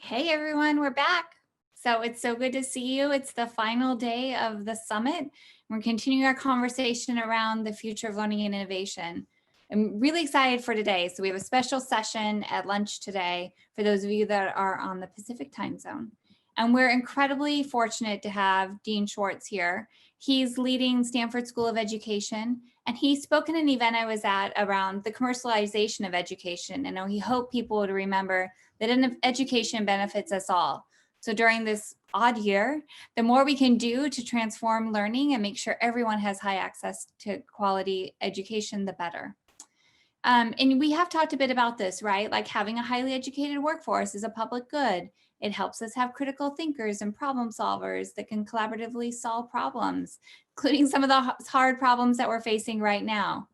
Hey everyone, we're back. So it's so good to see you. It's the final day of the summit. We're continuing our conversation around the future of learning and innovation. I'm really excited for today. So we have a special session at lunch today for those of you that are on the Pacific time zone. And we're incredibly fortunate to have Dean Schwartz here. He's leading Stanford School of Education, and he spoke in an event I was at around the commercialization of education. And he hoped people would remember that education benefits us all. So during this odd year, the more we can do to transform learning and make sure everyone has high access to quality education, the better. And we have talked a bit about this, right? Like having a highly educated workforce is a public good. It helps us have critical thinkers and problem solvers that can collaboratively solve problems, including some of the hard problems that we're facing right now.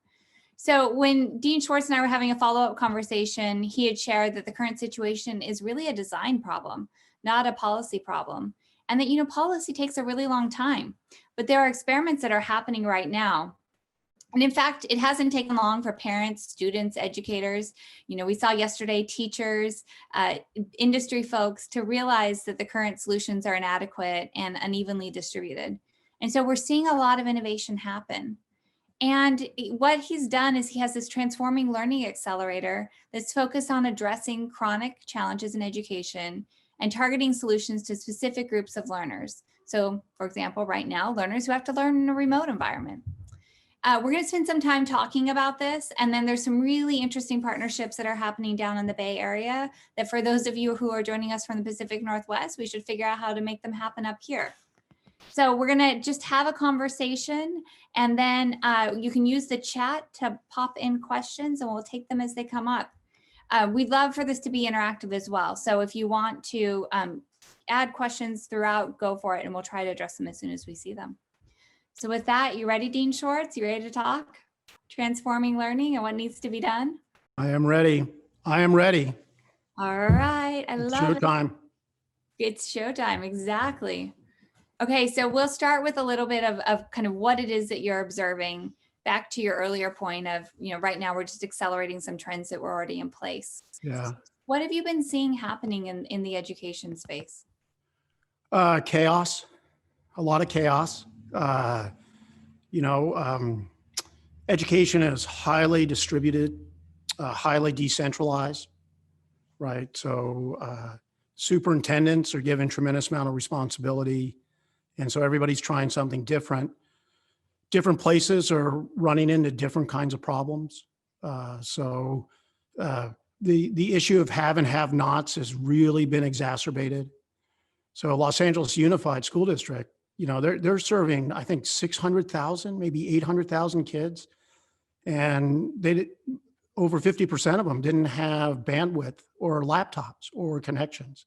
So when Dean Schwartz and I were having a follow-up conversation, he had shared that the current situation is really a design problem, not a policy problem. And that, policy takes a really long time, but there are experiments that are happening right now. And in fact, it hasn't taken long for parents, students, educators. We saw yesterday teachers, industry folks to realize that the current solutions are inadequate and unevenly distributed. And so we're seeing a lot of innovation happen. And what he's done is he has this transforming learning accelerator that's focused on addressing chronic challenges in education and targeting solutions to specific groups of learners. So, for example, right now, learners who have to learn in a remote environment. We're going to spend some time talking about this, and then there's some really interesting partnerships that are happening down in the Bay Area that for those of you who are joining us from the Pacific Northwest, we should figure out how to make them happen up here. So we're going to just have a conversation, and then you can use the chat to pop in questions, and we'll take them as they come up. We'd love for this to be interactive as well. So if you want to add questions throughout, go for it, and we'll try to address them as soon as we see them. So with that, you ready, Dean Schwartz? You ready to talk? Transforming learning and what needs to be done? I am ready. I am ready. All right. I love it. Showtime. It's showtime. Exactly. Okay, so we'll start with a little bit of kind of what it is that you're observing, back to your earlier point of, right now we're just accelerating some trends that were already in place. Yeah. What have you been seeing happening in the education space? Chaos, a lot of chaos. Education is highly distributed, highly decentralized, right? So superintendents are given tremendous amount of responsibility. And so everybody's trying something different. Different places are running into different kinds of problems. The issue of have and have nots has really been exacerbated. So Los Angeles Unified School District, they're serving, I think, 600,000, maybe 800,000 kids. And over 50% of them didn't have bandwidth or laptops or connections.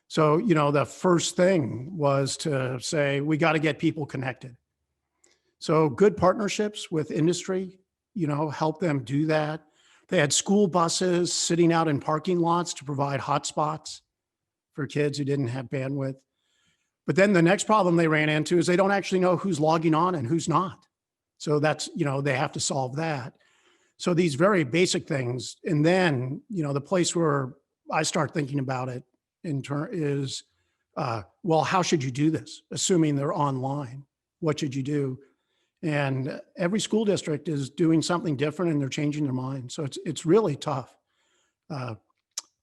So, the first thing was to say, we got to get people connected. So good partnerships with industry, help them do that. They had school buses sitting out in parking lots to provide hotspots for kids who didn't have bandwidth. But then the next problem they ran into is they don't actually know who's logging on and who's not. So that's, they have to solve that. So these very basic things. And then, the place where I start thinking about it is, well, how should you do this? Assuming they're online, what should you do? And every school district is doing something different and they're changing their mind. So it's really tough. A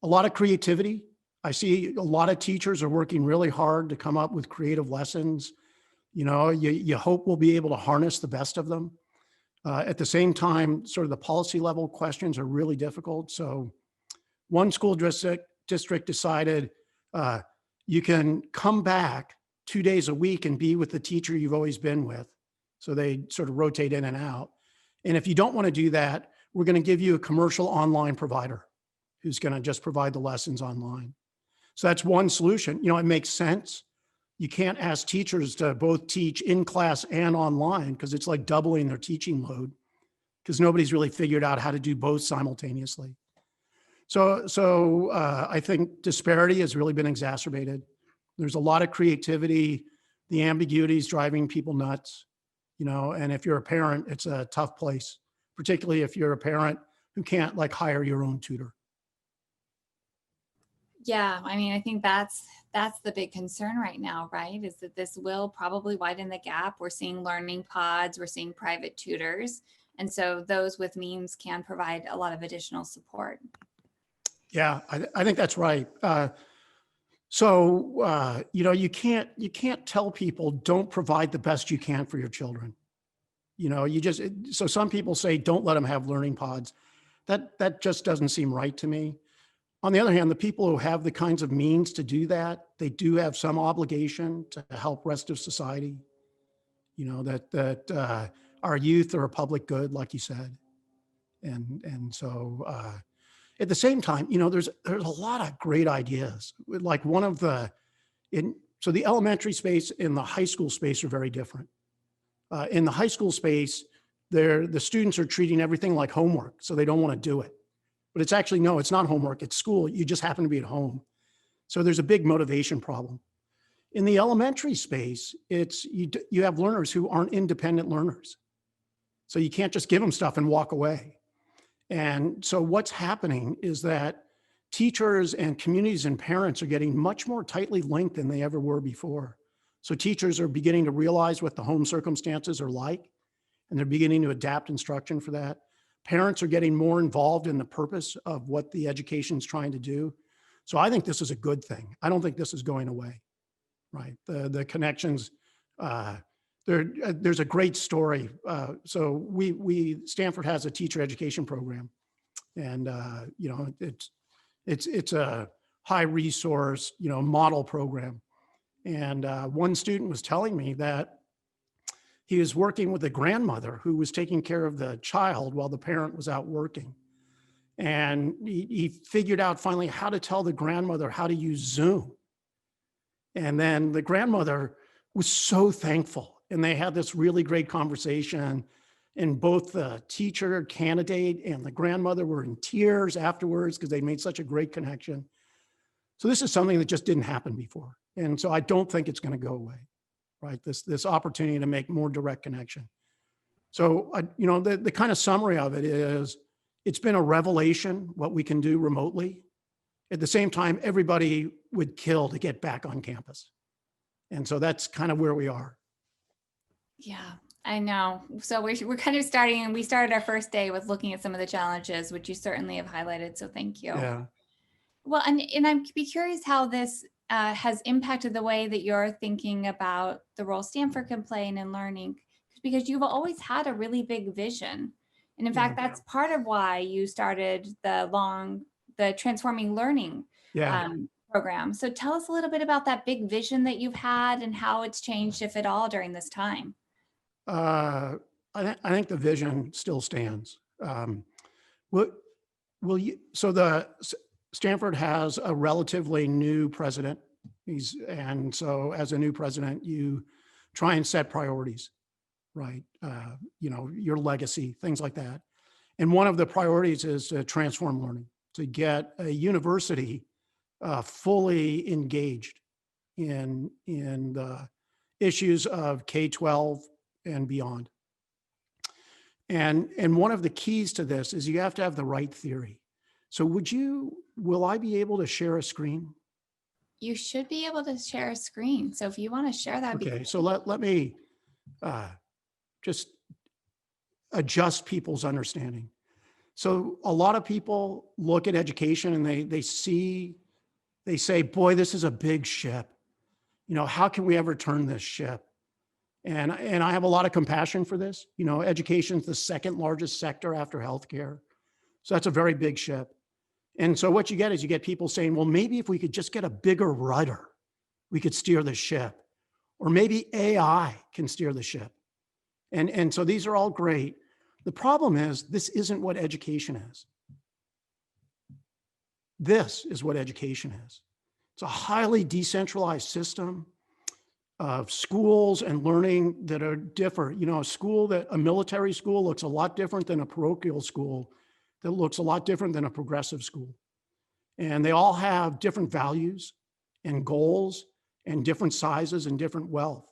lot of creativity. I see a lot of teachers are working really hard to come up with creative lessons. You hope we'll be able to harness the best of them. At the same time, sort of the policy level questions are really difficult. So one school district decided you can come back 2 days a week and be with the teacher you've always been with. So they sort of rotate in and out. And if you don't want to do that, we're going to give you a commercial online provider who's going to just provide the lessons online. So that's one solution. It makes sense. You can't ask teachers to both teach in class and online because it's like doubling their teaching load because nobody's really figured out how to do both simultaneously. So I think disparity has really been exacerbated. There's a lot of creativity. The ambiguity is driving people nuts, and if you're a parent, it's a tough place, particularly if you're a parent who can't hire your own tutor. Yeah, I mean, I think that's the big concern right now, right? Is that this will probably widen the gap. We're seeing learning pods, we're seeing private tutors, and so those with means can provide a lot of additional support. Yeah, I think that's right. You can't tell people don't provide the best you can for your children. So some people say don't let them have learning pods. That just doesn't seem right to me. On the other hand, the people who have the kinds of means to do that, they do have some obligation to help rest of society. That our youth are a public good, like you said, and at the same time, there's a lot of great ideas. Like one of the in so the elementary space and the high school space are very different. In the high school space, the students are treating everything like homework, so they don't want to do it. But it's actually, no, it's not homework. It's school. You just happen to be at home. So there's a big motivation problem. In the elementary space, you have learners who aren't independent learners. So you can't just give them stuff and walk away. And so what's happening is that teachers and communities and parents are getting much more tightly linked than they ever were before. So teachers are beginning to realize what the home circumstances are like, and they're beginning to adapt instruction for that. Parents are getting more involved in the purpose of what the education is trying to do. So I think this is a good thing. I don't think this is going away, right? The connections, there's a great story. So Stanford has a teacher education program, and it's a high resource, model program. And one student was telling me that he was working with a grandmother who was taking care of the child while the parent was out working. And he figured out finally how to tell the grandmother how to use Zoom. And then the grandmother was so thankful. And they had this really great conversation. And both the teacher candidate and the grandmother were in tears afterwards because they made such a great connection. So this is something that just didn't happen before. And so I don't think it's going to go away, right? This opportunity to make more direct connection. So, the kind of summary of it is it's been a revelation what we can do remotely. At the same time, everybody would kill to get back on campus. And so that's kind of where we are. Yeah, I know. So we're kind of starting, and we started our first day with looking at some of the challenges, which you certainly have highlighted. So thank you. Yeah. Well, and I'd be curious how this has impacted the way that you're thinking about the role Stanford can play in learning, because you've always had a really big vision. And in fact, that's part of why you started the Transforming Learning program. So tell us a little bit about that big vision that you've had and how it's changed, if at all, during this time. I think the vision still stands. Stanford has a relatively new president. And so as a new president, you try and set priorities, right? Your legacy, things like that. And one of the priorities is to transform learning, to get a university fully engaged in the issues of K-12 and beyond. And one of the keys to this is you have to have the right theory. So will I be able to share a screen? You should be able to share a screen. So if you want to share that. Okay, so let me just adjust people's understanding. So a lot of people look at education and they say, boy, this is a big ship. How can we ever turn this ship? And I have a lot of compassion for this. Education is the second largest sector after healthcare. So that's a very big ship. And so what you get people saying, well, maybe if we could just get a bigger rudder, we could steer the ship. Or maybe AI can steer the ship. And so these are all great. The problem is this isn't what education is. This is what education is. It's a highly decentralized system of schools and learning that are different. A military school looks a lot different than a parochial school that looks a lot different than a progressive school. And they all have different values and goals and different sizes and different wealth.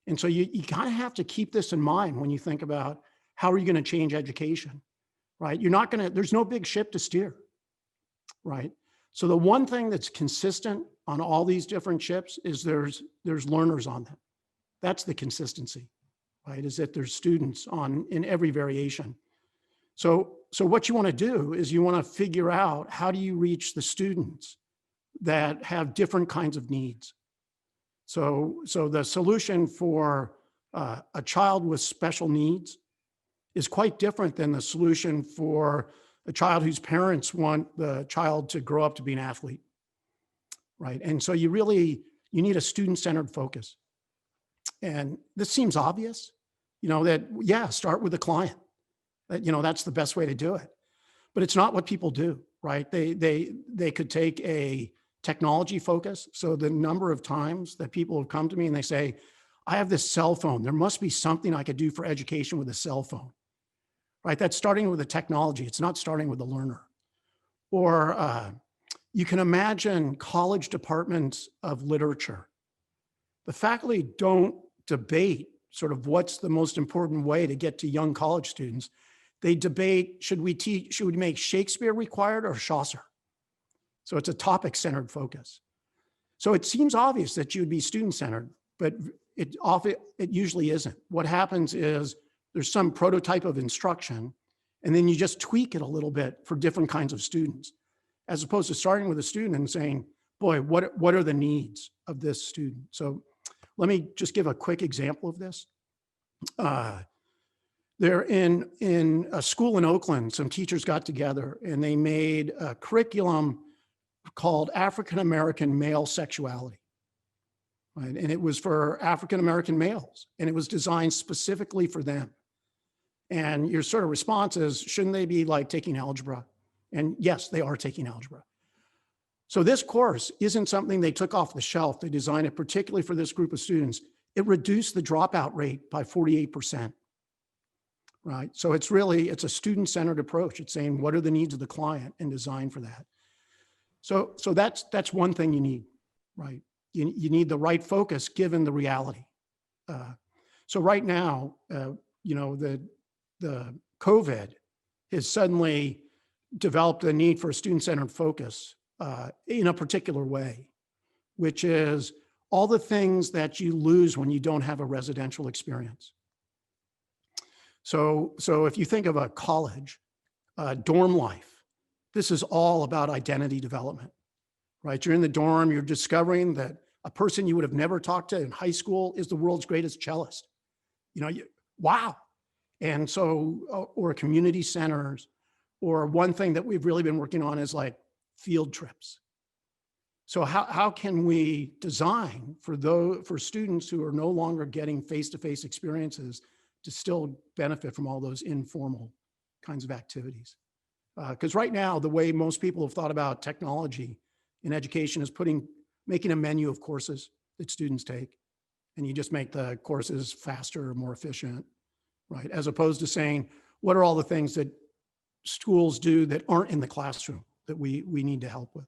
And so you kind of have to keep this in mind when you think about how are you going to change education, right? There's no big ship to steer, right? So the one thing that's consistent on all these different chips is there's learners on them. That's the consistency, right? Is that there's students in every variation. So what you want to do is you want to figure out, how do you reach the students that have different kinds of needs? So the solution for a child with special needs is quite different than the solution for a child whose parents want the child to grow up to be an athlete, right? And so you need a student-centered focus. And this seems obvious, that, yeah, start with the client. That's the best way to do it. But it's not what people do, right? They could take a technology focus. So the number of times that people have come to me and they say, I have this cell phone. There must be something I could do for education with a cell phone, right? That's starting with the technology. It's not starting with the learner. Or you can imagine college departments of literature. The faculty don't debate sort of what's the most important way to get to young college students. They debate, should we make Shakespeare required or Chaucer? So it's a topic-centered focus. So it seems obvious that you would be student-centered, but it usually isn't. What happens is there's some prototype of instruction, and then you just tweak it a little bit for different kinds of students, as opposed to starting with a student and saying, boy, what are the needs of this student? So let me just give a quick example of this. They're in a school in Oakland, some teachers got together and they made a curriculum called African-American Male Sexuality. Right? And it was for African-American males, and it was designed specifically for them. And your sort of response is, shouldn't they be like taking algebra? And yes, they are taking algebra. So this course isn't something they took off the shelf. They designed it particularly for this group of students. It reduced the dropout rate by 48%. Right? So it's a student-centered approach. It's saying, what are the needs of the client, and design for that. So that's one thing you need, right? You need the right focus given the reality. So right now, the COVID has suddenly developed a need for a student-centered focus in a particular way, which is all the things that you lose when you don't have a residential experience. So if you think of a college, dorm life, this is all about identity development, right? You're in the dorm, you're discovering that a person you would have never talked to in high school is the world's greatest cellist. Wow. And so, or community centers, or one thing that we've really been working on is like field trips. So how can we design for students who are no longer getting face-to-face experiences to still benefit from all those informal kinds of activities? Because right now, the way most people have thought about technology in education is making a menu of courses that students take, and you just make the courses faster or more efficient, right? As opposed to saying, what are all the things that schools do that aren't in the classroom that we need to help with?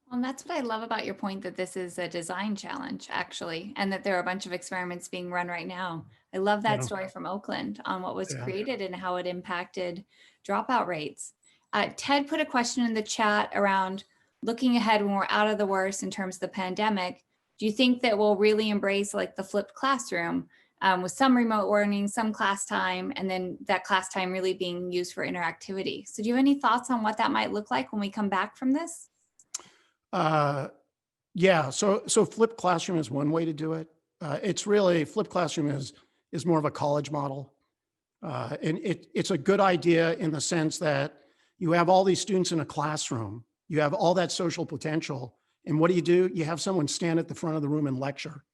Well, and that's what I love about your point, that this is a design challenge, actually, and that there are a bunch of experiments being run right now. I love that story from Oakland on what was created and how it impacted dropout rates. Ted put a question in the chat around looking ahead when we're out of the worst in terms of the pandemic. Do you think that we'll really embrace like the flipped classroom with some remote learning, some class time, and then that class time really being used for interactivity? So do you have any thoughts on what that might look like when we come back from this? Yeah, so flipped classroom is one way to do it. It's really, flipped classroom is more of a college model. And it's a good idea in the sense that you have all these students in a classroom, you have all that social potential, and what do? You have someone stand at the front of the room and lecture,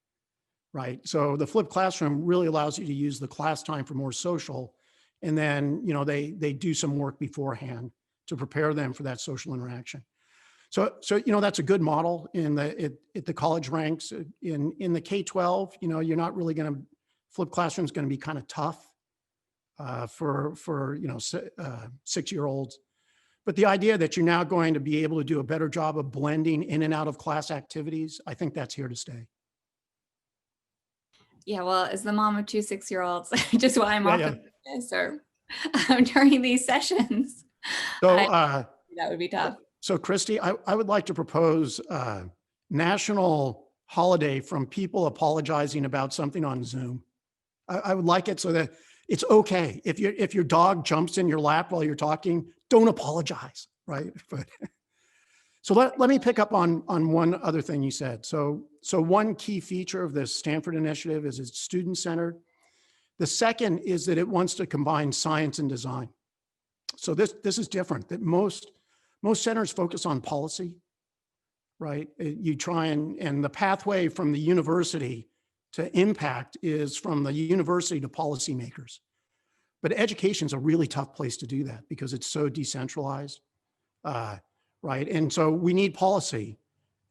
right? So the flipped classroom really allows you to use the class time for more social, and then they do some work beforehand to prepare them for that social interaction. So that's a good model at the college ranks. In the K-12, you're not really going to, flipped classroom is going to be kind of tough for 6-year-olds. But the idea that you're now going to be able to do a better job of blending in and out of class activities, I think that's here to stay. Yeah, well, as the mom of 2 6-year-olds, just why I'm often this or during these sessions, So that would be tough. So Christy, I would like to propose a national holiday from people apologizing about something on Zoom. I would like it so that it's okay. If your dog jumps in your lap while you're talking, don't apologize, right? But so let me pick up on one other thing you said. So one key feature of this Stanford initiative is it's student-centered. The second is that it wants to combine science and design. So this is different, that most centers focus on policy, right? You try and the pathway from the university to impact is from the university to policymakers. But education is a really tough place to do that because it's so decentralized, right? And so we need policy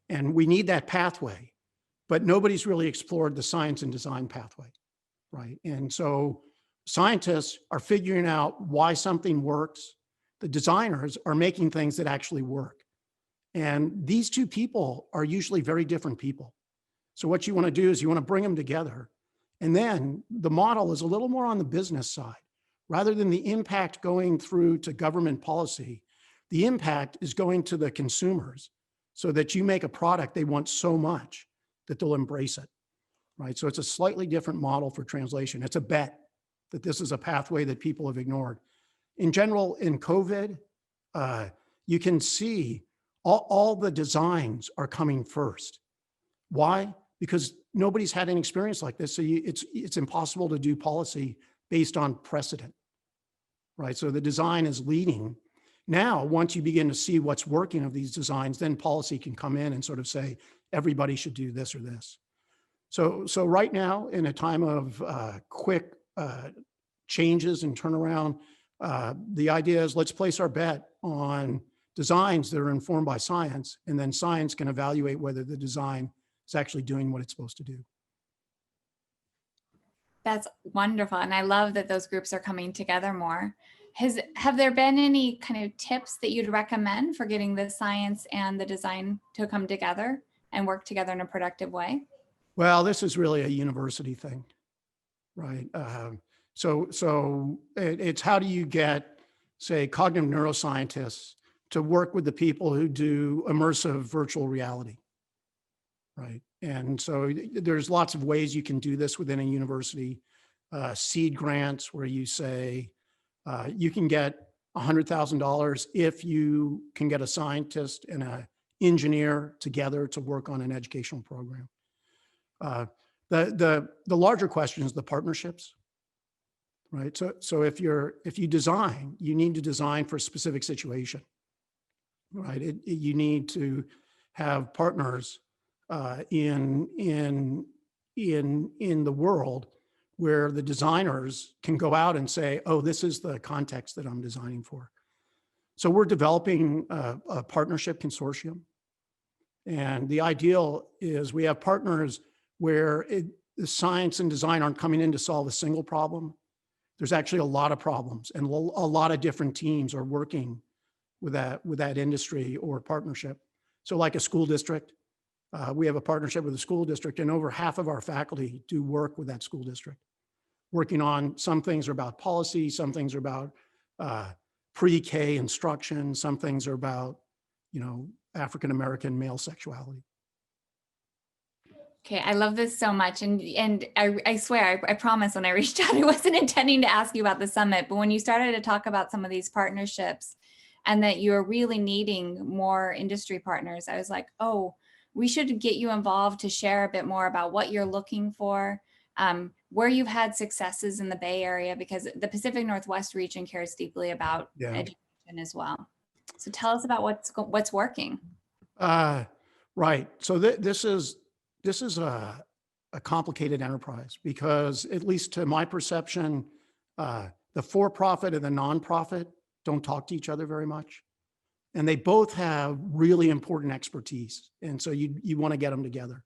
and we need that pathway, but nobody's really explored the science and design pathway, right? And so scientists are figuring out why something works. The designers are making things that actually work. And these two people are usually very different people. So what you want to do is you want to bring them together. And then the model is a little more on the business side. Rather than the impact going through to government policy, the impact is going to the consumers so that you make a product they want so much that they'll embrace it, right? So it's a slightly different model for translation. It's a bet that this is a pathway that people have ignored. In general, in COVID, you can see all the designs are coming first. Why? Because nobody's had any experience like this. So it's impossible to do policy based on precedent, right? So the design is leading. Now, once you begin to see what's working of these designs, then policy can come in and sort of say, everybody should do this or this. So right now, in a time of quick changes and turnaround, the idea is let's place our bet on designs that are informed by science, and then science can evaluate whether the design is actually doing what it's supposed to do. That's wonderful. And I love that those groups are coming together more. Have there been any kind of tips that you'd recommend for getting the science and the design to come together and work together in a productive way? Well, this is really a university thing, right? So it's how do you get, say, cognitive neuroscientists to work with the people who do immersive virtual reality, right? And so there's lots of ways you can do this within a university. Seed grants where you say you can get $100,000 if you can get a scientist and an engineer together to work on an educational program. The larger question is the partnerships, right? So if you design, you need to design for a specific situation, right? You need to have partners in the world where the designers can go out and say, oh, this is the context that I'm designing for. So we're developing a partnership consortium. And the ideal is we have partners where the science and design aren't coming in to solve a single problem. There's actually a lot of problems, and a lot of different teams are working with that industry or partnership. So like a school district, we have a partnership with a school district, and over half of our faculty do work with that school district, working on some things are about policy, some things are about pre-K instruction, some things are about, African-American male sexuality. Okay, I love this so much. And I swear, I promise when I reached out, I wasn't intending to ask you about the summit, but when you started to talk about some of these partnerships and that you're really needing more industry partners, I was like, oh, we should get you involved to share a bit more about what you're looking for, where you've had successes in the Bay Area, because the Pacific Northwest region cares deeply about education as well. So tell us about what's working. Right. So this is a complicated enterprise because, at least to my perception, the for-profit and the nonprofit don't talk to each other very much. And they both have really important expertise. And so you want to get them together.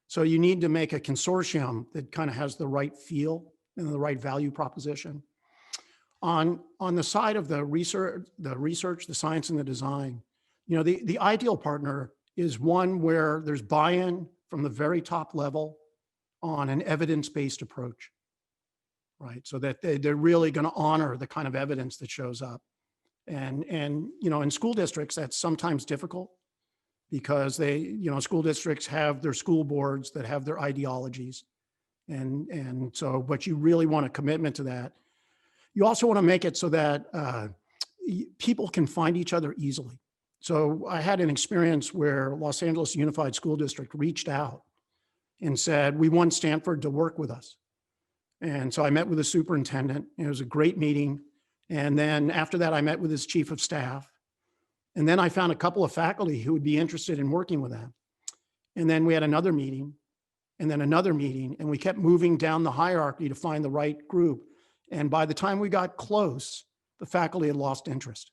So you need to make a consortium that kind of has the right feel and the right value proposition. On the side of the research, the science and the design, the ideal partner is one where there's buy-in from the very top level on an evidence-based approach, right? So that they're really going to honor the kind of evidence that shows up. And in school districts, that's sometimes difficult because school districts have their school boards that have their ideologies. And so, but you really want a commitment to that. You also want to make it so that people can find each other easily. So I had an experience where Los Angeles Unified School District reached out and said, we want Stanford to work with us. And so I met with the superintendent. It was a great meeting. And then after that, I met with his chief of staff. And then I found a couple of faculty who would be interested in working with them. And then we had another meeting, and then another meeting, and we kept moving down the hierarchy to find the right group. And by the time we got close, the faculty had lost interest.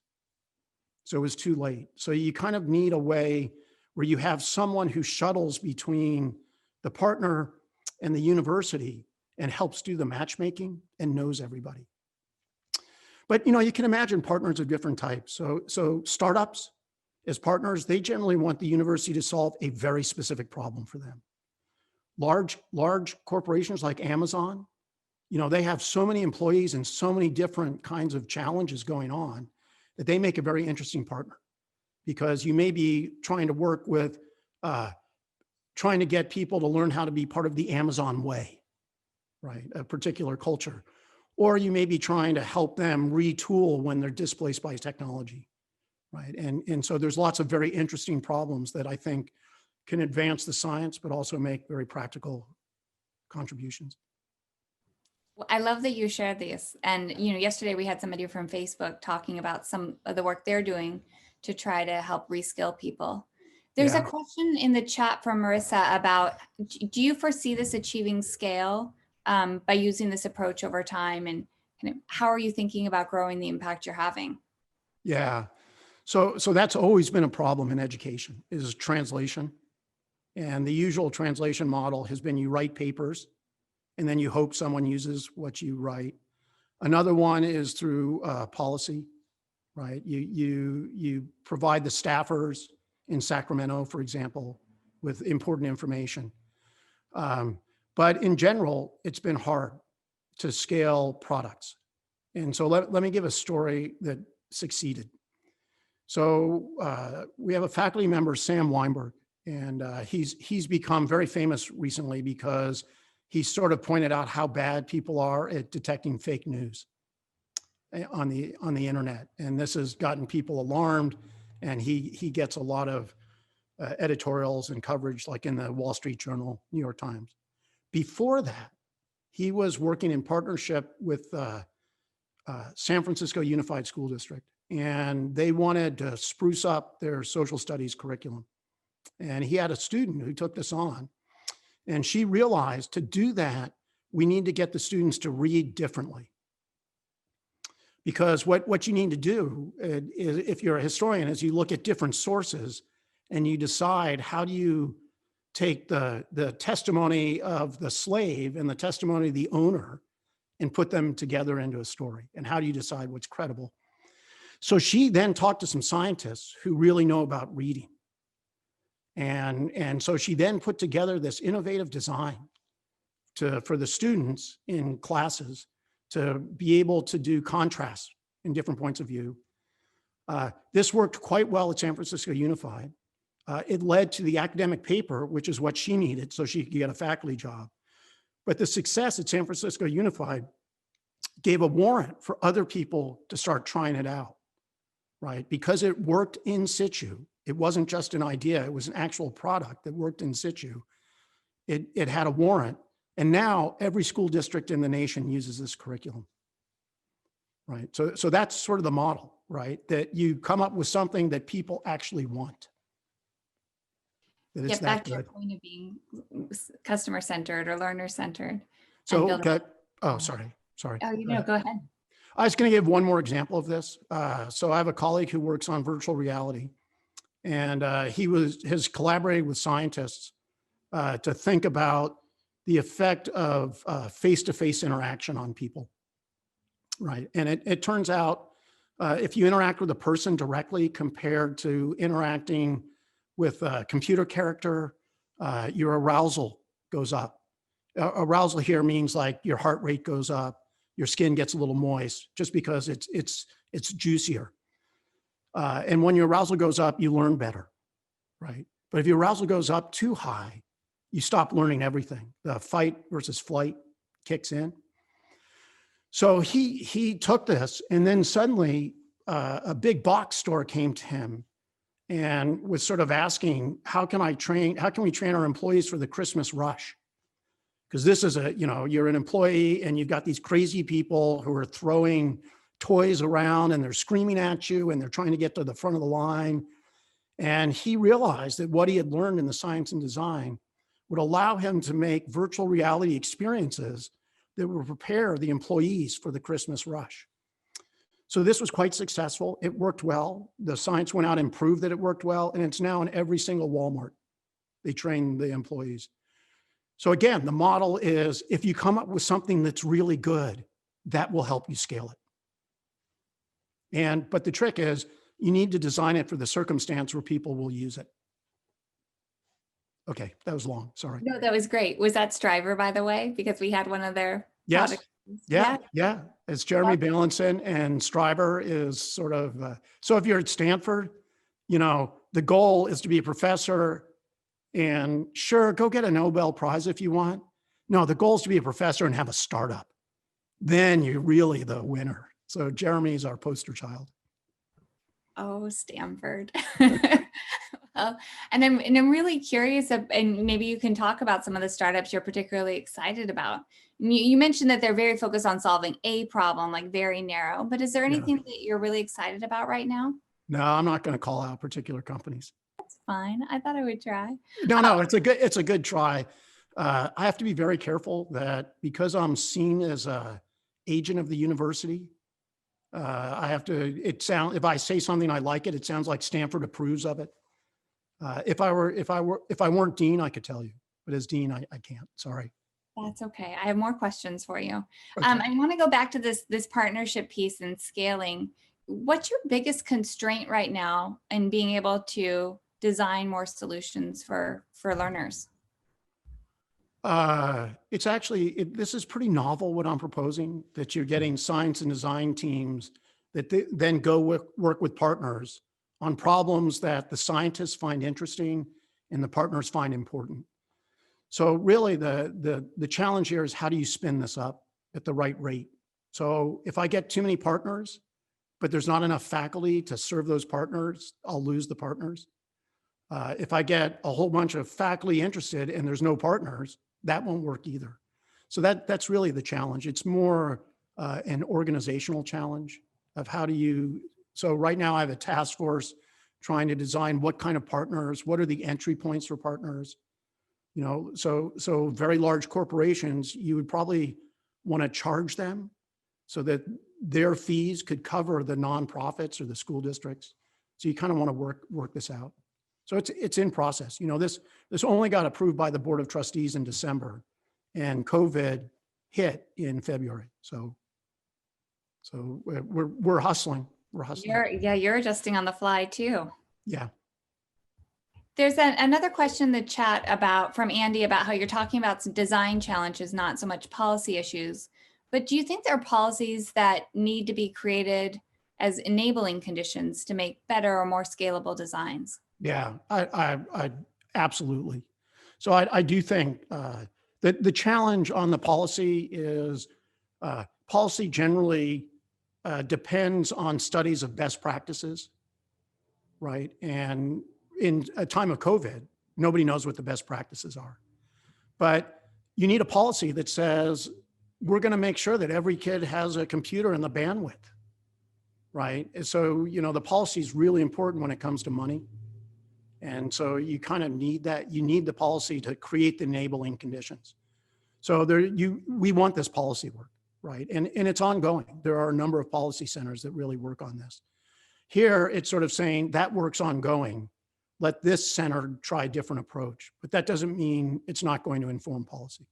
So it was too late. So you kind of need a way where you have someone who shuttles between the partner and the university and helps do the matchmaking and knows everybody. But you can imagine partners of different types. So startups as partners, they generally want the university to solve a very specific problem for them. Large corporations like Amazon, they have so many employees and so many different kinds of challenges going on that they make a very interesting partner, because you may be trying to work with, trying to get people to learn how to be part of the Amazon way, right? A particular culture. Or you may be trying to help them retool when they're displaced by technology, right? And so there's lots of very interesting problems that I think can advance the science, but also make very practical contributions. Well, I love that you shared these. And, yesterday we had somebody from Facebook talking about some of the work they're doing to try to help reskill people. There's a question in the chat from Marissa about, do you foresee this achieving scale by using this approach over time? And kind of how are you thinking about growing the impact you're having? Yeah, so that's always been a problem in education, is translation. And the usual translation model has been you write papers and then you hope someone uses what you write. Another one is through policy, right? You provide the staffers in Sacramento, for example, with important information. But in general, it's been hard to scale products. And so let me give a story that succeeded. So we have a faculty member, Sam Weinberg, and he's become very famous recently because he sort of pointed out how bad people are at detecting fake news on the internet. And this has gotten people alarmed, and he gets a lot of editorials and coverage, like in the Wall Street Journal, New York Times. Before that, he was working in partnership with San Francisco Unified School District, and they wanted to spruce up their social studies curriculum. And he had a student who took this on, and she realized to do that, we need to get the students to read differently. Because what you need to do is, if you're a historian, is you look at different sources and you decide, how do you take the testimony of the slave and the testimony of the owner and put them together into a story? And how do you decide what's credible? So she then talked to some scientists who really know about reading. And so she then put together this innovative design for the students in classes to be able to do contrasts in different points of view. This worked quite well at San Francisco Unified. It led to the academic paper, which is what she needed so she could get a faculty job. But the success at San Francisco Unified gave a warrant for other people to start trying it out, right? Because it worked in situ. It wasn't just an idea, it was an actual product that worked in situ. It had a warrant. And now every school district in the nation uses this curriculum, right? So that's sort of the model, right? That you come up with something that people actually want. That it's Get that back to your good. point of being customer-centered or learner-centered. So, build okay. Oh, sorry. Oh, go ahead. I was going to give one more example of this. So I have a colleague who works on virtual reality, and he has collaborated with scientists to think about the effect of face-to-face interaction on people, right? And it turns out if you interact with a person directly compared to interacting with a computer character, your arousal goes up. Arousal here means like your heart rate goes up, your skin gets a little moist, just because it's juicier. And when your arousal goes up, you learn better, right? But if your arousal goes up too high, you stop learning everything. The fight versus flight kicks in. So he took this, and then suddenly a big box store came to him and was sort of asking, how can we train our employees for the Christmas rush? Because this is you're an employee and you've got these crazy people who are throwing toys around and they're screaming at you and they're trying to get to the front of the line. And he realized that what he had learned in the science and design would allow him to make virtual reality experiences that would prepare the employees for the Christmas rush. So this was quite successful. It worked well. The science went out and proved that it worked well, and it's now in every single Walmart. They train the employees. So again, the model is if you come up with something that's really good, that will help you scale it. But the trick is you need to design it for the circumstance where people will use it. Okay, that was long, sorry. No, that was great. Was that Striver, by the way? Because we had one of their products. Yeah. It's Jeremy Balanson, and Striver is sort of, so if you're at Stanford, the goal is to be a professor, and sure, go get a Nobel Prize if you want. No, the goal is to be a professor and have a startup. Then you're really the winner. So Jeremy's our poster child. Oh, Stanford. Well, and I'm really curious, and maybe you can talk about some of the startups you're particularly excited about. You mentioned that they're very focused on solving a problem, like very narrow, but is there anything that you're really excited about right now? No, I'm not going to call out particular companies. That's fine. I thought I would try. No, it's a good try. I have to be very careful that because I'm seen as a agent of the university, if I say something I like it sounds like Stanford approves of it. If I weren't dean, I could tell you, but as dean, I can't. Sorry. That's okay. I have more questions for you. Okay. I want to go back to this partnership piece and scaling. What's your biggest constraint right now in being able to design more solutions for learners? It's actually, this is pretty novel what I'm proposing, that you're getting science and design teams that then go work with partners on problems that the scientists find interesting and the partners find important. So really the challenge here is how do you spin this up at the right rate? So if I get too many partners, but there's not enough faculty to serve those partners, I'll lose the partners. If I get a whole bunch of faculty interested and there's no partners, that won't work either. So that's really the challenge. It's more an organizational challenge of how do you, so right now I have a task force trying to design what kind of partners, what are the entry points for partners? So very large corporations, you would probably want to charge them so that their fees could cover the nonprofits or the school districts. So you kind of want to work this out. So it's in process. This only got approved by the Board of Trustees in December, and COVID hit in February. So we're hustling. We're hustling. You're adjusting on the fly too. Yeah. There's another question in the chat from Andy about how you're talking about some design challenges, not so much policy issues. But do you think there are policies that need to be created as enabling conditions to make better or more scalable designs? Yeah, I absolutely. So I do think that the challenge on the policy is policy generally depends on studies of best practices, right? And in a time of COVID, nobody knows what the best practices are. But you need a policy that says, we're going to make sure that every kid has a computer and the bandwidth, right? And so, the policy is really important when it comes to money. And so you kind of need that. You need the policy to create the enabling conditions. So we want this policy work, right? And it's ongoing. There are a number of policy centers that really work on this. Here, it's sort of saying that work's ongoing. Let this center try a different approach, but that doesn't mean it's not going to inform policy.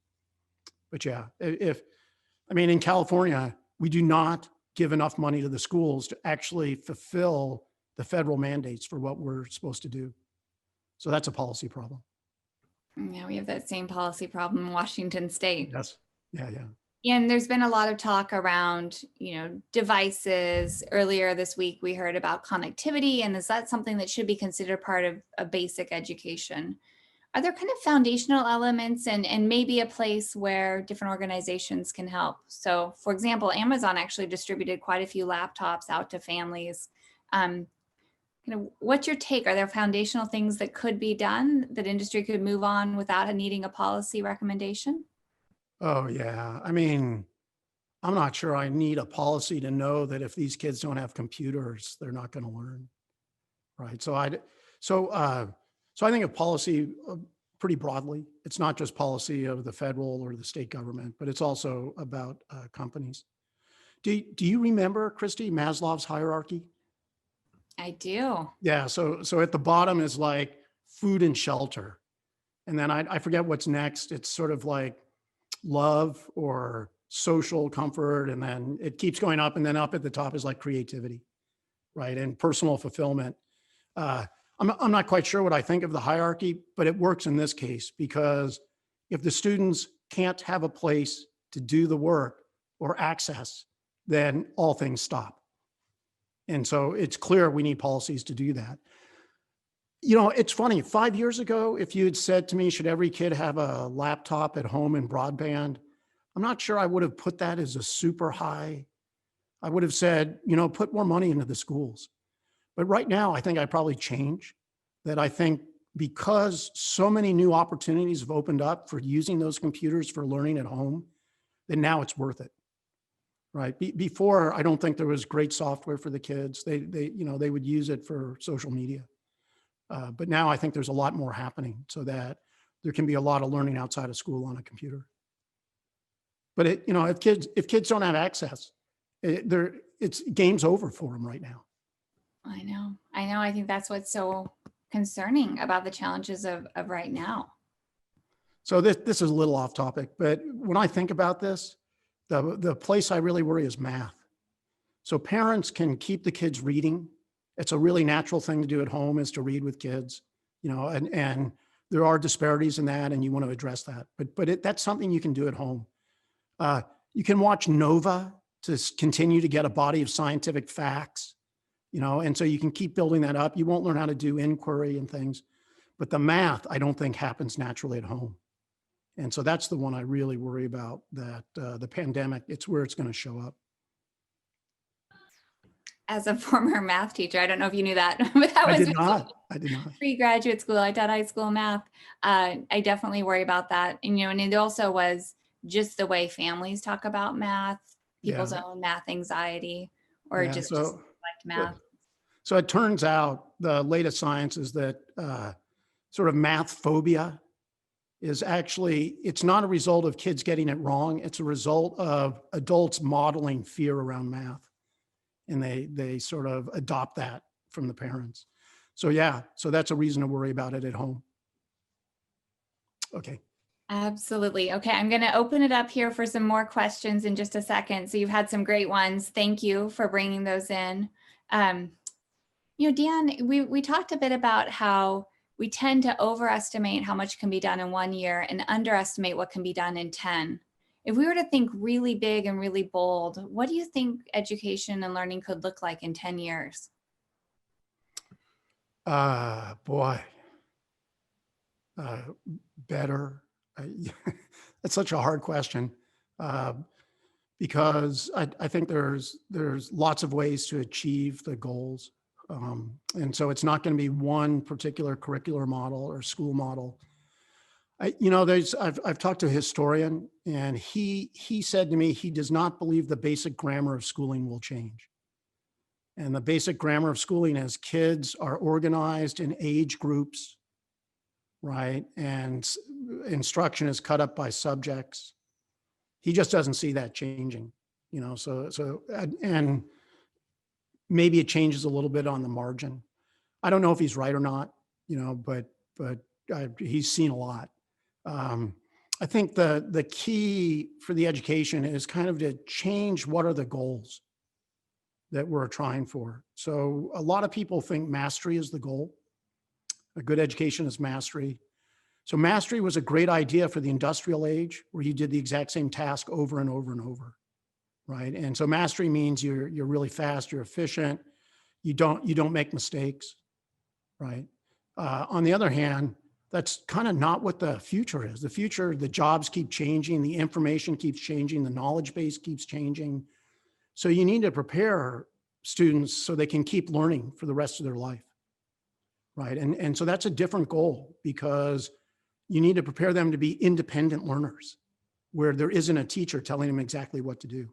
But yeah, in California, we do not give enough money to the schools to actually fulfill the federal mandates for what we're supposed to do. So that's a policy problem. Yeah, we have that same policy problem in Washington State. Yes. Yeah. And there's been a lot of talk around, devices. Earlier this week, we heard about connectivity, and is that something that should be considered part of a basic education? Are there kind of foundational elements and maybe a place where different organizations can help? So for example, Amazon actually distributed quite a few laptops out to families. Um, what's your take? Are there foundational things that could be done that industry could move on without needing a policy recommendation? Oh, yeah. I mean, I'm not sure I need a policy to know that if these kids don't have computers, they're not going to learn. Right. So, so I think of policy pretty broadly. It's not just policy of the federal or the state government, but it's also about companies. Do you remember, Christy, Maslow's hierarchy? I do. Yeah. So at the bottom is like food and shelter. And then I forget what's next. It's sort of like love or social comfort. And then it keeps going up. And then up at the top is like creativity, right? And personal fulfillment. Uh, I'm not quite sure what I think of the hierarchy, but it works in this case because if the students can't have a place to do the work or access, then all things stop. And so it's clear we need policies to do that. It's funny, 5 years ago, if you had said to me, should every kid have a laptop at home and broadband? I'm not sure I would have put that as a super high. I would have said, put more money into the schools. But right now, I think I probably change that. I think because so many new opportunities have opened up for using those computers for learning at home, that now it's worth it, right? Before, I don't think there was great software for the kids. They would use it for social media. But now I think there's a lot more happening so that there can be a lot of learning outside of school on a computer. But if kids don't have access, it's game's over for them right now. I know. I think that's what's so concerning about the challenges of right now. So this is a little off topic, but when I think about this, the place I really worry is math. So parents can keep the kids reading. It's a really natural thing to do at home is to read with kids, and there are disparities in that, and you want to address that. But that's something you can do at home. You can watch Nova to continue to get a body of scientific facts. And so you can keep building that up. You won't learn how to do inquiry and things, but the math, I don't think happens naturally at home. And so that's the one I really worry about, that the pandemic, it's where it's going to show up. As a former math teacher, I don't know if you knew that, but that was I did not. Pre-graduate school. I taught high school math. I definitely worry about that. And, and it also was just the way families talk about math, people's own math anxiety, or just like math. So it turns out the latest science is that sort of math phobia is actually, it's not a result of kids getting it wrong. It's a result of adults modeling fear around math. And they sort of adopt that from the parents. So so that's a reason to worry about it at home. Okay. Absolutely. Okay, I'm going to open it up here for some more questions in just a second. So you've had some great ones. Thank you for bringing those in. Dan, we talked a bit about how we tend to overestimate how much can be done in 1 year and underestimate what can be done in 10. If we were to think really big and really bold, what do you think education and learning could look like in 10 years? Boy, better. That's such a hard question because I think there's lots of ways to achieve the goals. And so it's not going to be one particular curricular model or school model. I've talked to a historian, and he said to me he does not believe the basic grammar of schooling will change. And the basic grammar of schooling is kids are organized in age groups, right? And instruction is cut up by subjects. He just doesn't see that changing, and maybe it changes a little bit on the margin. I don't know if he's right or not, but he's seen a lot. I think the key for the education is kind of to change what are the goals that we're trying for. So a lot of people think mastery is the goal. A good education is mastery. So mastery was a great idea for the industrial age where you did the exact same task over and over and over, right? And so mastery means you're really fast, you're efficient, you don't make mistakes, right? On the other hand, that's kind of not what the future is. The future, the jobs keep changing, the information keeps changing, the knowledge base keeps changing. So you need to prepare students so they can keep learning for the rest of their life, right? And so that's a different goal because you need to prepare them to be independent learners where there isn't a teacher telling them exactly what to do.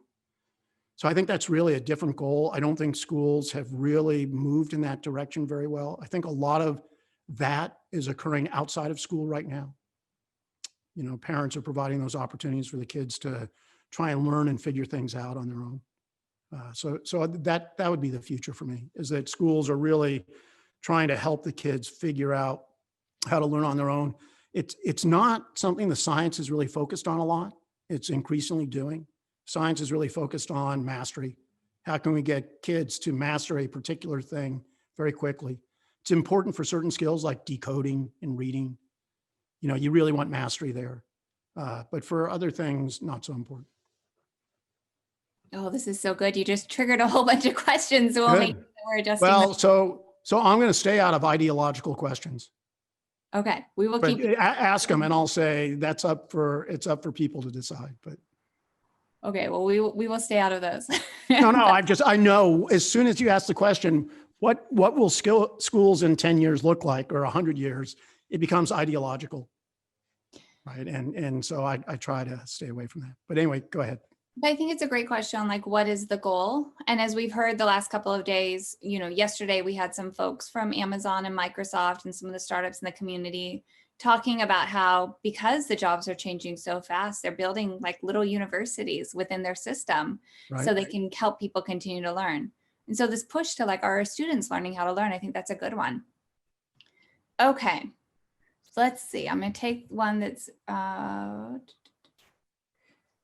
So I think that's really a different goal. I don't think schools have really moved in that direction very well. I think a lot of that is occurring outside of school right now. You know, parents are providing those opportunities for the kids to try and learn and figure things out on their own. So that would be the future for me, is that schools are really trying to help the kids figure out how to learn on their own. It's not something the science is really focused on a lot. It's increasingly doing. Science is really focused on mastery. How can we get kids to master a particular thing very quickly? It's important for certain skills like decoding and reading. You know, you really want mastery there. But for other things, not so important. Oh, this is so good. You just triggered a whole bunch of questions. So we'll make sure we're adjusting. Well, so I'm going to stay out of ideological questions. Okay, we will keep ask them, and I'll say it's up for people to decide. But okay, well, we will stay out of those. No, I know as soon as you ask the question, what will schools in 10 years look like, or 100 years, it becomes ideological, right? And so I try to stay away from that. But anyway, go ahead. I think it's a great question, like, what is the goal? And as we've heard the last couple of days, you know, yesterday we had some folks from Amazon and Microsoft and some of the startups in the community talking about how, because the jobs are changing so fast, they're building like little universities within their system, right, so they can help people continue to learn. And so this push to like, are our students learning how to learn? I think that's a good one. Okay, let's see. I'm going to take one that's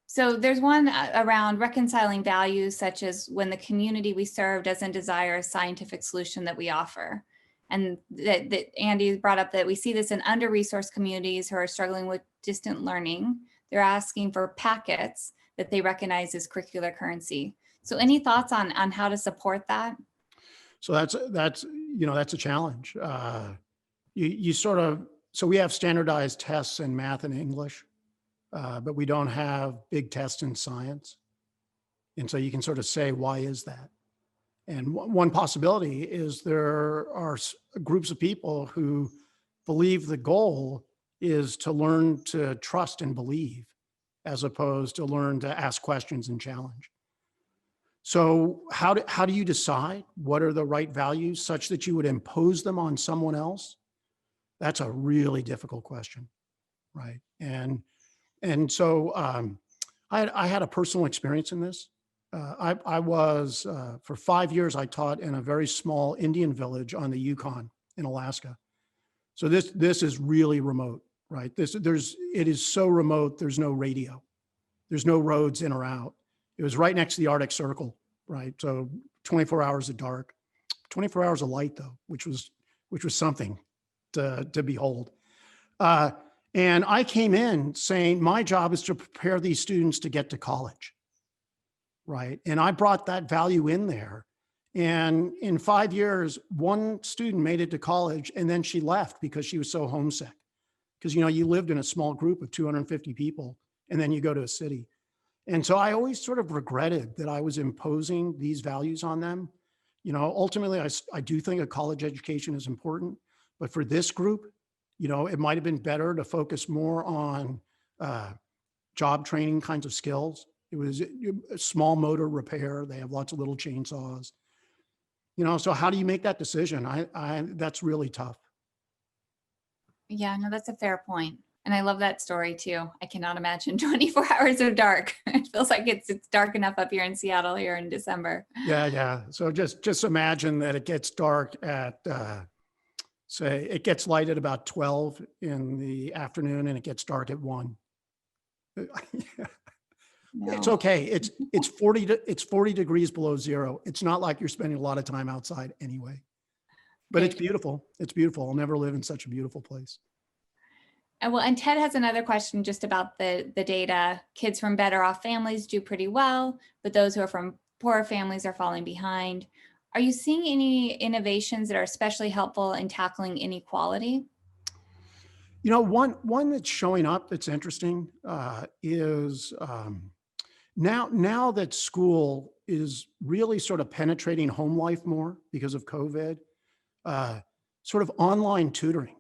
so there's one around reconciling values, such as when the community we serve doesn't desire a scientific solution that we offer. And that Andy brought up that we see this in under-resourced communities who are struggling with distant learning. They're asking for packets that they recognize as curricular currency. So any thoughts on how to support that? So that's a challenge. So we have standardized tests in math and English. But we don't have big tests in science. And so you can sort of say, why is that? And one possibility is there are groups of people who believe the goal is to learn to trust and believe, as opposed to learn to ask questions and challenge. So how do you decide what are the right values such that you would impose them on someone else? That's a really difficult question, right? And so I had a personal experience in this. I was, for 5 years, I taught in a very small Indian village on the Yukon in Alaska. So this is really remote, right? It is so remote, there's no radio. There's no roads in or out. It was right next to the Arctic Circle, right? So 24 hours of dark, 24 hours of light though, which was something to behold. And I came in saying, my job is to prepare these students to get to college, right? And I brought that value in there. And in 5 years, one student made it to college and then she left because she was so homesick. Because, you know, you lived in a small group of 250 people and then you go to a city. And so I always sort of regretted that I was imposing these values on them. You know, ultimately, I do think a college education is important, but for this group, you know, it might have been better to focus more on job training kinds of skills. It was a small motor repair. They have lots of little chainsaws. You know, so how do you make that decision? That's really tough. Yeah, no, that's a fair point. And I love that story too. I cannot imagine 24 hours of dark. It feels like it's dark enough up here in Seattle here in December. Yeah. So just imagine that it gets dark at say it gets light at about 12 in the afternoon and it gets dark at 1. No. It's okay. It's 40 degrees below zero. It's not like you're spending a lot of time outside anyway. But it's beautiful. It's beautiful. I'll never live in such a beautiful place. And Ted has another question just about the data. Kids from better off families do pretty well, but those who are from poor families are falling behind. Are you seeing any innovations that are especially helpful in tackling inequality? You know, one that's showing up that's interesting is now that school is really sort of penetrating home life more because of COVID, sort of online tutoring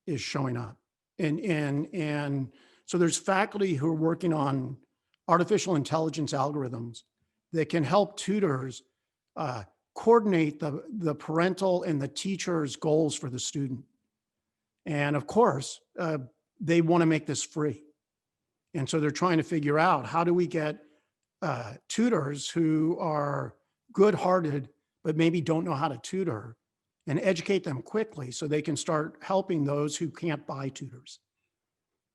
is showing up. And so there's faculty who are working on artificial intelligence algorithms that can help tutors coordinate the parental and the teacher's goals for the student. And of course, they want to make this free. And so they're trying to figure out, how do we get tutors who are good-hearted, but maybe don't know how to tutor, and educate them quickly so they can start helping those who can't buy tutors,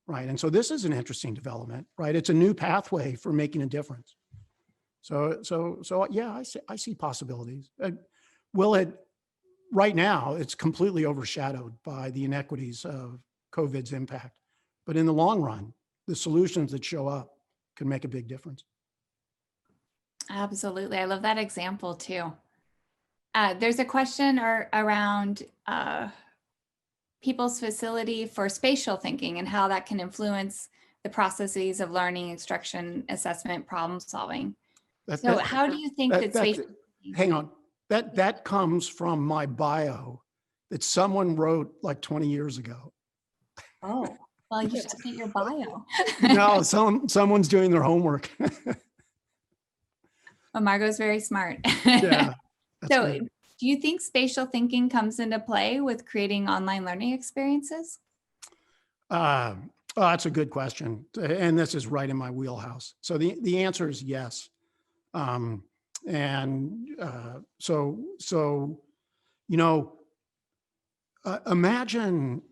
right? And so this is an interesting development, right? It's a new pathway for making a difference. So yeah, I see possibilities. Will it? Right now, it's completely overshadowed by the inequities of COVID's impact. But in the long run, the solutions that show up can make a big difference. Absolutely. I love that example too. There's a question around people's facility for spatial thinking and how that can influence the processes of learning, instruction, assessment, problem solving. How do you think that spatial thinking— Hang on. That comes from my bio that someone wrote like 20 years ago. Oh, well, you should update your bio. No, someone's doing their homework. Well, Margot's very smart. Yeah. So Great. do you think spatial thinking comes into play with creating online learning experiences? Oh, that's a good question. And this is right in my wheelhouse. So the answer is yes. So, you know, imagine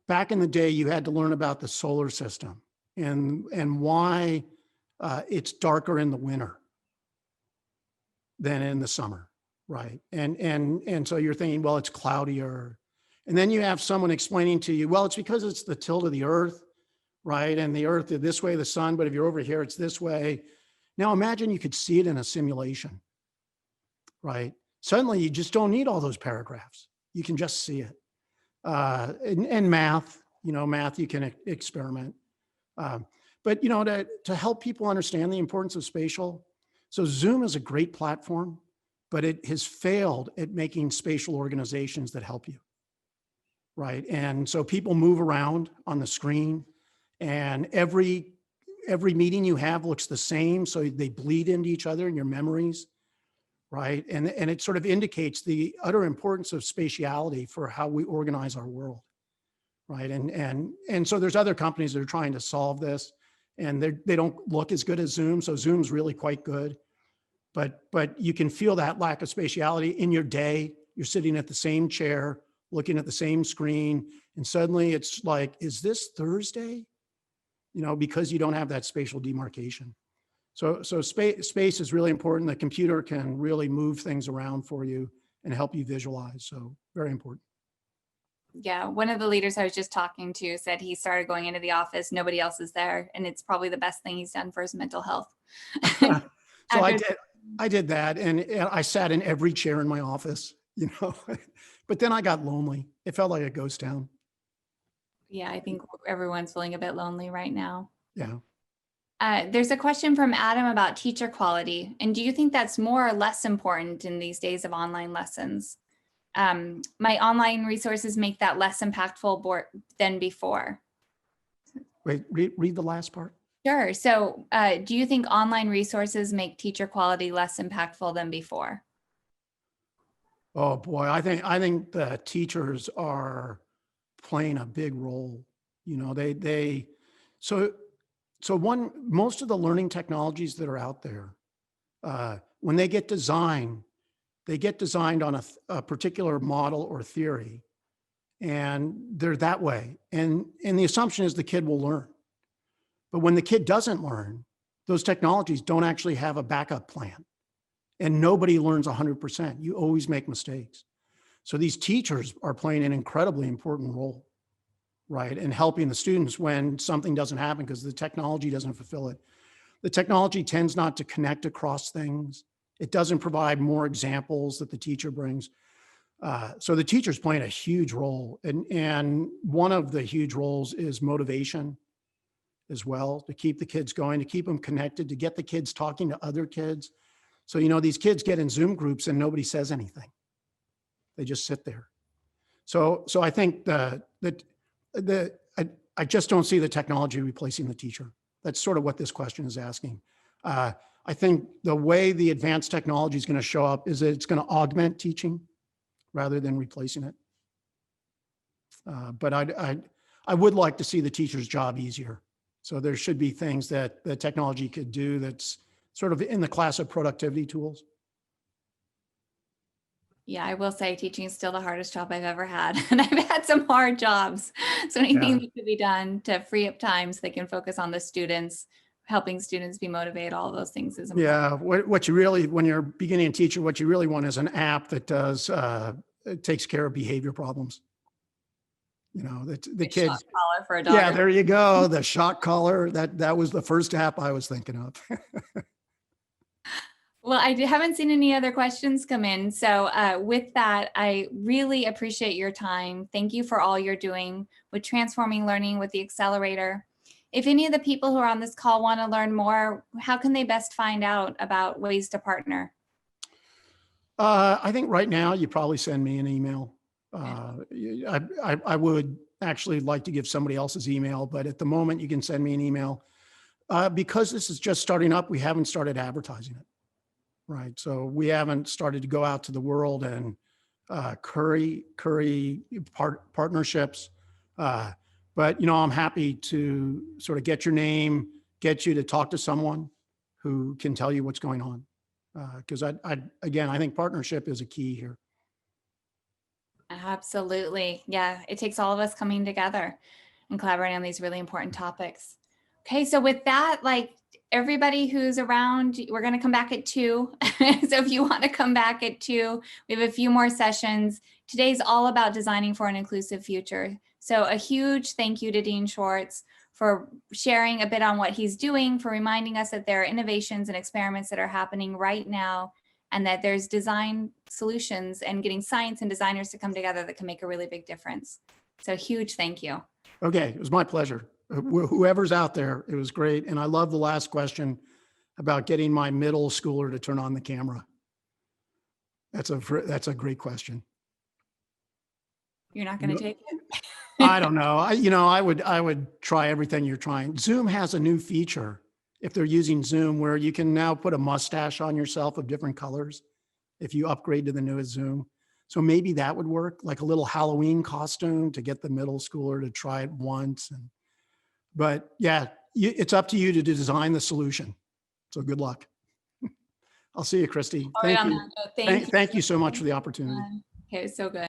back in the day, you had to learn about the solar system and why it's darker in the winter than in the summer, right? And so you're thinking, well, it's cloudier. And then you have someone explaining to you, well, it's because it's the tilt of the earth, right? And the earth is this way, the sun, but if you're over here, it's this way. Now imagine you could see it in a simulation, right? Suddenly you just don't need all those paragraphs. You can just see it. And math, math, you can experiment. But, to help people understand the importance of spatial. So Zoom is a great platform, but it has failed at making spatial organizations that help you, right? And so people move around on the screen, and every meeting you have looks the same, so they bleed into each other in your memories, right? And it sort of indicates the utter importance of spatiality for how we organize our world, right? And so there's other companies that are trying to solve this, and they don't look as good as Zoom. So Zoom's really quite good, but you can feel that lack of spatiality in your day. You're sitting at the same chair, looking at the same screen, and suddenly it's like, is this Thursday? Because you don't have that spatial demarcation. So space is really important. The computer can really move things around for you and help you visualize. So very important. Yeah, one of the leaders I was just talking to said he started going into the office, nobody else is there, and it's probably the best thing he's done for his mental health. So I did that, and I sat in every chair in my office, but then I got lonely. It felt like a ghost town. Yeah, I think everyone's feeling a bit lonely right now. Yeah. There's a question from Adam about teacher quality. And do you think that's more or less important in these days of online lessons? My online resources make that less impactful than before. Wait, read the last part. Sure. So do you think online resources make teacher quality less impactful than before? Oh boy, I think the teachers are playing a big role. Most of the learning technologies that are out there, when they get designed on a particular model or theory, and they're that way. And the assumption is the kid will learn. But when the kid doesn't learn, those technologies don't actually have a backup plan. And nobody learns 100%. You always make mistakes. So these teachers are playing an incredibly important role. right? And helping the students when something doesn't happen because the technology doesn't fulfill it. The technology tends not to connect across things. It doesn't provide more examples that the teacher brings. So the teacher's playing a huge role. And one of the huge roles is motivation as well, to keep the kids going, to keep them connected, to get the kids talking to other kids. So, you know, these kids get in Zoom groups and nobody says anything. They just sit there. So I think I just don't see the technology replacing the teacher. That's sort of what this question is asking. I think the way the advanced technology is going to show up is that it's going to augment teaching rather than replacing it. But I would like to see the teacher's job easier. So there should be things that the technology could do that's sort of in the class of productivity tools. Yeah, I will say teaching is still the hardest job I've ever had. And I've had some hard jobs. So anything that could be done to free up time so they can focus on the students, helping students be motivated, all those things is important. Yeah, what you really, when you're a beginning teacher, what you really want is an app that does, it takes care of behavior problems. You know, the kids. Shot collar for a dog. Yeah, there you go. The shot collar. That was the first app I was thinking of. Well, I haven't seen any other questions come in. So with that, I really appreciate your time. Thank you for all you're doing with transforming learning with the Accelerator. If any of the people who are on this call want to learn more, how can they best find out about ways to partner? I think right now you probably send me an email. I would actually like to give somebody else's email, but at the moment you can send me an email. Because this is just starting up, we haven't started advertising it. Right. So we haven't started to go out to the world and curry partnerships. But, you know, I'm happy to sort of get your name, get you to talk to someone who can tell you what's going on. Because again, I think partnership is a key here. Absolutely. Yeah. It takes all of us coming together and collaborating on these really important topics. Okay. So with that, like, everybody who's around, we're going to come back at 2. So if you want to come back at 2, we have a few more sessions. Today's all about designing for an inclusive future. So a huge thank you to Dean Schwartz for sharing a bit on what he's doing, for reminding us that there are innovations and experiments that are happening right now, and that there's design solutions and getting science and designers to come together that can make a really big difference. So huge thank you. Okay, it was my pleasure. Whoever's out there, it was great. And I love the last question about getting my middle schooler to turn on the camera. That's a great question. You're not going to take it? I don't know. I would try everything you're trying. Zoom has a new feature, if they're using Zoom, where you can now put a mustache on yourself of different colors if you upgrade to the newest Zoom. So maybe that would work, like a little Halloween costume to get the middle schooler to try it once. But yeah, it's up to you to design the solution. So good luck. I'll see you, Christy. Thank you. Thank you so much for the opportunity. Okay, so good.